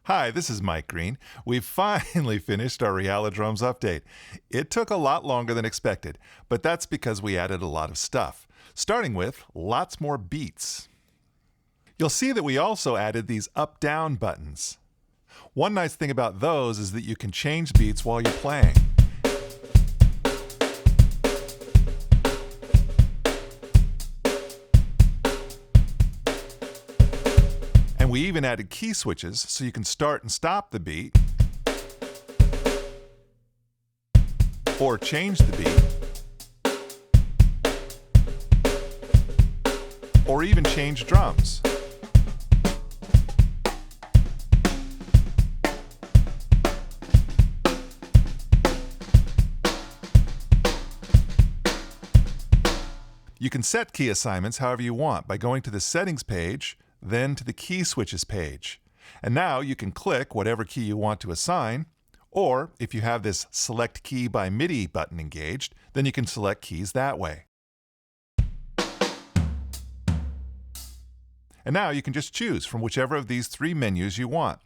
Hi, this is Mike Green. We've finally finished our RealiDrums update. It took a lot longer than expected, but that's because we added a lot of stuff, starting with lots more beats. You'll see that we also added these up-down buttons. One nice thing about those is that you can change beats while you're playing. And we even added key switches so you can start and stop the beat, or change the beat, or even change drums. You can set key assignments however you want by going to the Settings page, then to the Key Switches page. And now you can click whatever key you want to assign, or if you have this Select Key by MIDI button engaged, then you can select keys that way. And now you can just choose from whichever of these three menus you want.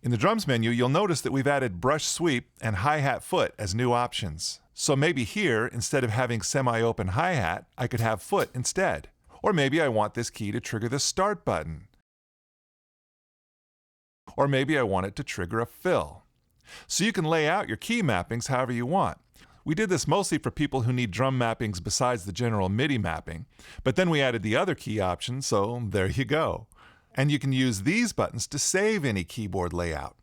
In the Drums menu, you'll notice that we've added Brush Sweep and Hi-Hat Foot as new options. So maybe here, instead of having semi-open hi-hat, I could have foot instead. Or maybe I want this key to trigger the Start button. Or maybe I want it to trigger a fill. So you can lay out your key mappings however you want. We did this mostly for people who need drum mappings besides the general MIDI mapping, but then we added the other key options, so there you go. And you can use these buttons to save any keyboard layout.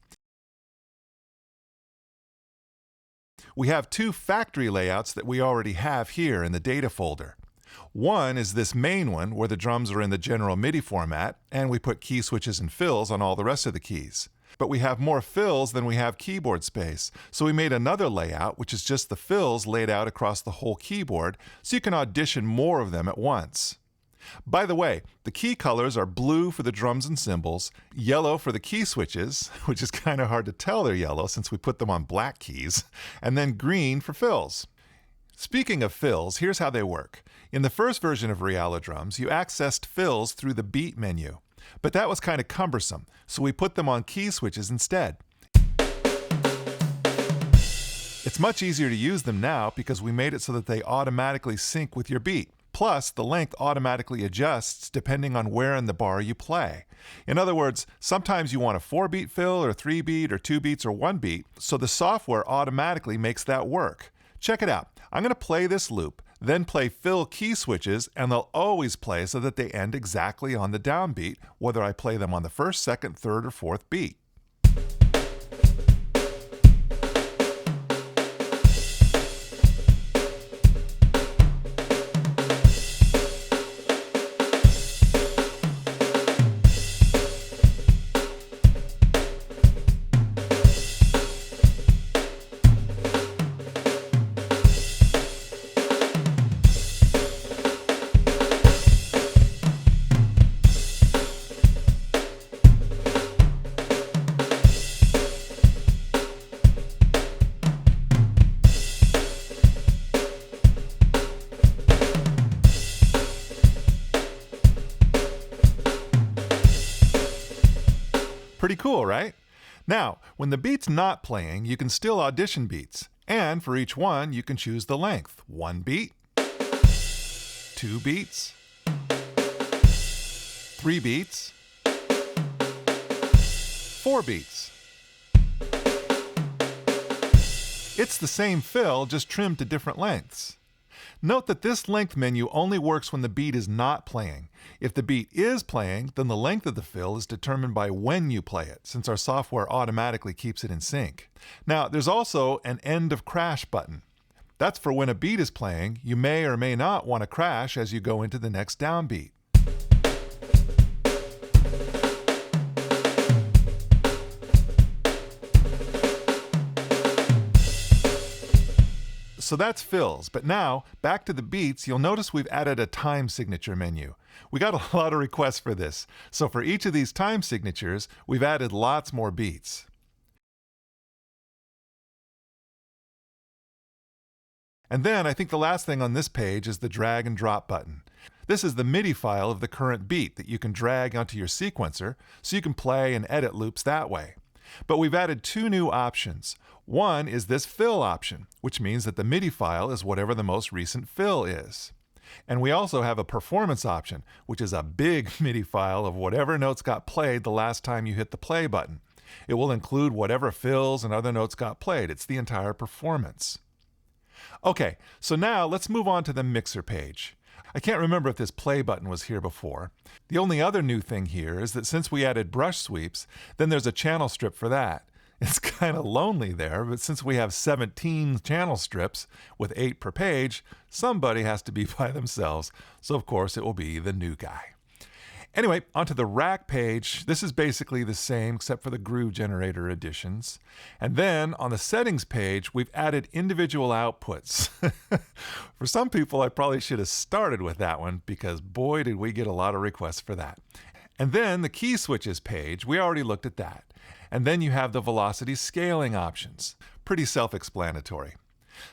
We have two factory layouts that we already have here in the data folder. One is this main one where the drums are in the general MIDI format and we put key switches and fills on all the rest of the keys. But we have more fills than we have keyboard space, so we made another layout which is just the fills laid out across the whole keyboard so you can audition more of them at once. By the way, the key colors are blue for the drums and cymbals, yellow for the key switches, which is kind of hard to tell they're yellow since we put them on black keys, and then green for fills. Speaking of fills, here's how they work. In the first version of RealiDrums, you accessed fills through the beat menu, but that was kind of cumbersome, so we put them on key switches instead. It's much easier to use them now because we made it so that they automatically sync with your beat. Plus, the length automatically adjusts depending on where in the bar you play. In other words, sometimes you want a 4-beat fill or 3-beat or 2 beats or 1 beat, so the software automatically makes that work. Check it out. I'm going to play this loop, then play fill key switches, and they'll always play so that they end exactly on the downbeat, whether I play them on the first, second, third, or fourth beat. Pretty cool, right? Now, when the beat's not playing, you can still audition beats. And for each one, you can choose the length. 1 beat, 2 beats, 3 beats, 4 beats. It's the same fill, just trimmed to different lengths. Note that this length menu only works when the beat is not playing. If the beat is playing, then the length of the fill is determined by when you play it, since our software automatically keeps it in sync. Now, there's also an end of crash button. That's for when a beat is playing, you may or may not want to crash as you go into the next downbeat. So that's fills, but now, back to the beats, you'll notice we've added a time signature menu. We got a lot of requests for this, so for each of these time signatures, we've added lots more beats. And then I think the last thing on this page is the drag and drop button. This is the MIDI file of the current beat that you can drag onto your sequencer so you can play and edit loops that way. But we've added two new options. One is this fill option, which means that the MIDI file is whatever the most recent fill is. And we also have a performance option, which is a big MIDI file of whatever notes got played the last time you hit the play button. It will include whatever fills and other notes got played. It's the entire performance. Okay, so now let's move on to the mixer page. I can't remember if this play button was here before. The only other new thing here is that since we added brush sweeps, then there's a channel strip for that. It's kind of lonely there, but since we have 17 channel strips with 8 per page, somebody has to be by themselves, so of course it will be the new guy. Anyway, onto the rack page. This is basically the same except for the groove generator additions. And then on the settings page, we've added individual outputs. For some people, I probably should have started with that one because boy, did we get a lot of requests for that. And then the key switches page, we already looked at that. And then you have the velocity scaling options. Pretty self-explanatory.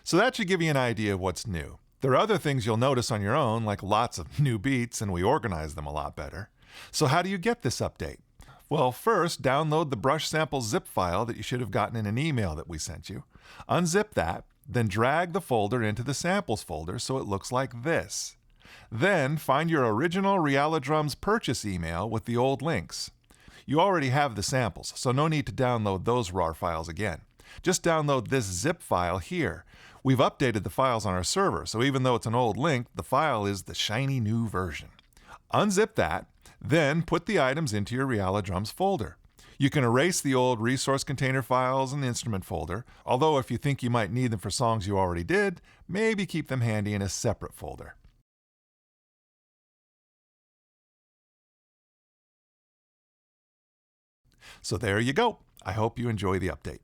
So that should give you an idea of what's new. There are other things you'll notice on your own, like lots of new beats, and we organize them a lot better. So how do you get this update? Well, first, download the brush sample zip file that you should have gotten in an email that we sent you. Unzip that, then drag the folder into the samples folder so it looks like this. Then find your original RealiDrums purchase email with the old links. You already have the samples, so no need to download those RAR files again. Just download this zip file here. We've updated the files on our server, so even though it's an old link, the file is the shiny new version. Unzip that, then put the items into your RealiDrums folder. You can erase the old resource container files and instrument folder, although if you think you might need them for songs you already did, maybe keep them handy in a separate folder. So there you go. I hope you enjoy the update.